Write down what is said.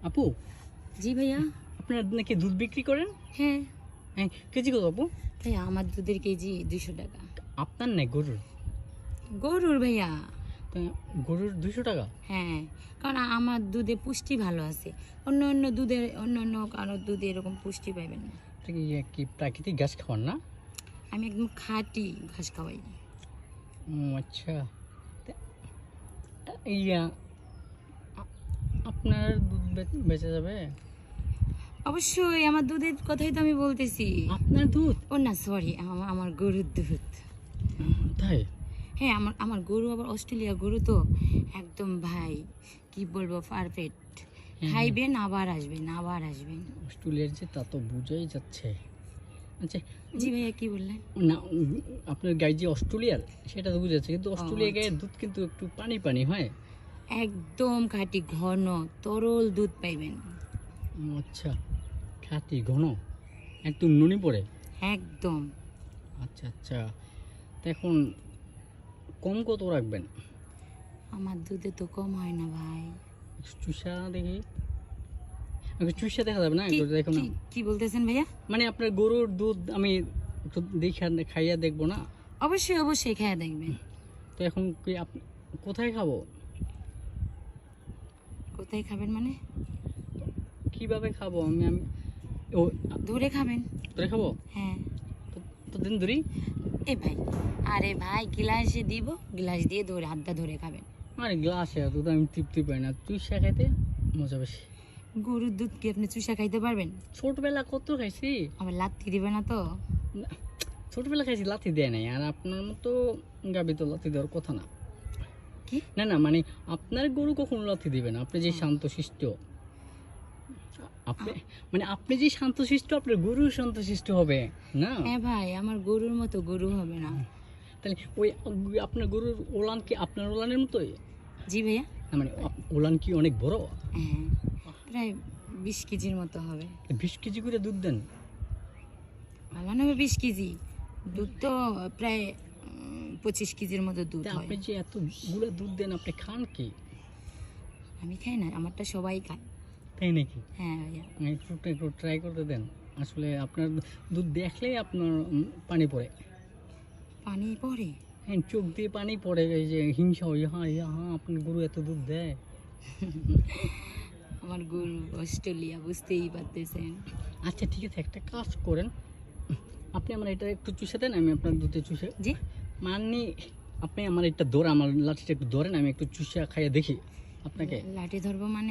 আপু, জি ভাইয়া। আপনারা নাকি দুধ বিক্রি করেন? হ্যাঁ হ্যাঁ, কেজি কত আপু? ভাইয়া, আমার দুধের কেজি 200 টাকা। আপনার নাই, গরুর? গরুর ভাইয়া। তা গরুর 200 টাকা? হ্যাঁ, কারণ আমার দুধে পুষ্টি ভালো আছে। অন্য অন্য দুধে, অন্য অন্য কারোর দুধে এরকম পুষ্টি পাইবেন না। এটা কি প্রাকৃতিক ঘাস খাওয়ান না? আমি একদম খাঁটি ঘাস খাওয়াই। ও আচ্ছা। ইয়া, আপনার দুধ বেচা যাবে? অবশ্যই, আমার দুধের কথাই তো আমি বলতেছি। আপনার দুধ? ও না, সরি, আমার গরুর দুধ। তাই? হ্যাঁ, আমার গরু আবার অস্ট্রেলিয়া গরু তো, একদম ভাই কি বলবো, পারফেক্ট। খাইবেন আবার আসবেন, আবার আসবেন। অস্ট্রেলিয়ার যে তা তো বুঝাই যাচ্ছে। আচ্ছা, জি ভাইয়া, কি বললেন? না, আপনার গায়ে যে অস্ট্রেলিয়ার সেটা তো বুঝাচ্ছে, কিন্তু অস্ট্রেলিয়া আচ্ছা। গায়ের দুধ কিন্তু একটু পানি পানি হয়। একদম খাঁটি ঘন তরল দুধ পাইবেন। আচ্ছা, খাঁটি ঘন, একদম নুনি পড়ে। একদম। আচ্ছা আচ্ছা, তো এখন কম কত রাখবেন? আমার দুধে তো কম হয় না ভাই। চুষা দেখি, চুষা দেখা যাবে না? কি একটু দেখো না। কি- কি বলতেছেন ভাইয়া? মানে আপনার গরুর দুধ আমি একটু দেখে খাইয়া দেখবো না? অবশ্যই অবশ্যই খেয়ে দেখবেন। তো এখন কি কোথায় খাবো? কোথায় খাবেন মানে? কিভাবে খাবো? আমি আমি ও ধরে খাবেন। তোরে খাবো? হ্যাঁ। তো দিন ধরি। এ ভাই, আরে ভাই, গ্লাসে দিব, গ্লাস দিয়ে ধরে হাতটা ধরে খাবেন। আরে গ্লাসে দুধ আমি তৃপ্তি পাই না, চুষা খাইতে মজা বেশি। গরুর দুধ কি আপনি চুষা খাইতে পারবেন? ছোটবেলা কত খাইছি। আবার লাত্তি দিবে না তো? না, ছোটবেলা খাইছি, লাথি দেয় নাই। আর আপনার মতো গাবি তো লাথি দেওয়ার কথা না। কি? না না, মানে আপনার গরু কখনো লাথি দিবে না। আপনি যে শান্তশিষ্ট, আপনি মানে আপনি যে শান্তশিষ্ট, আপনার গরু শান্তশিষ্ট হবে না? হ্যাঁ ভাই, আমার গরুর মতো গরু হবে না। তাহলে ওই আপনার গরুর ওলান কি আপনার ওলানের মতোই? জি ভাইয়া। না, মানে ওলান কি অনেক বড়? হ্যাঁ, প্রায় 20 কেজির মতো হবে। 20 কেজি করে দুধ দেন? ভালো না? 20 কেজি দুধ তো প্রায় 25 কেজির মতো দুধ তা হয়। আপনি যে এতগুলো দুধ দেন, আপনি খান কি? আমি খাই না, আমারটা সবাই খায়। তাই নাকি? হ্যাঁ ভাইয়া। একটু ট্রাই করতে দেন। আসলে আপনার দুধ দেখলেই আপনার পানি পড়ে। পানি পড়ে? হ্যাঁ, চোখ দিয়ে পানি পড়ে, এই যে হিংসা হয়, হ্যাঁ হ্যাঁ আপনার গরু এত দুধ দেয়। আমার গরু অস্ট্রেলিয়া, বুঝতেই পারতেছেন। আচ্ছা ঠিক আছে, একটা কাজ করেন, আপনি আমার এটা একটু চুষে দেন, আমি আপনার দুধে চুষে জি। মানে আপনি আমার এটা ধরে, আমার লাঠিটা একটু ধরেন, আমি একটু চুষে খাইয়ে দেখি আপনাকে। লাঠি ধরবো মানে?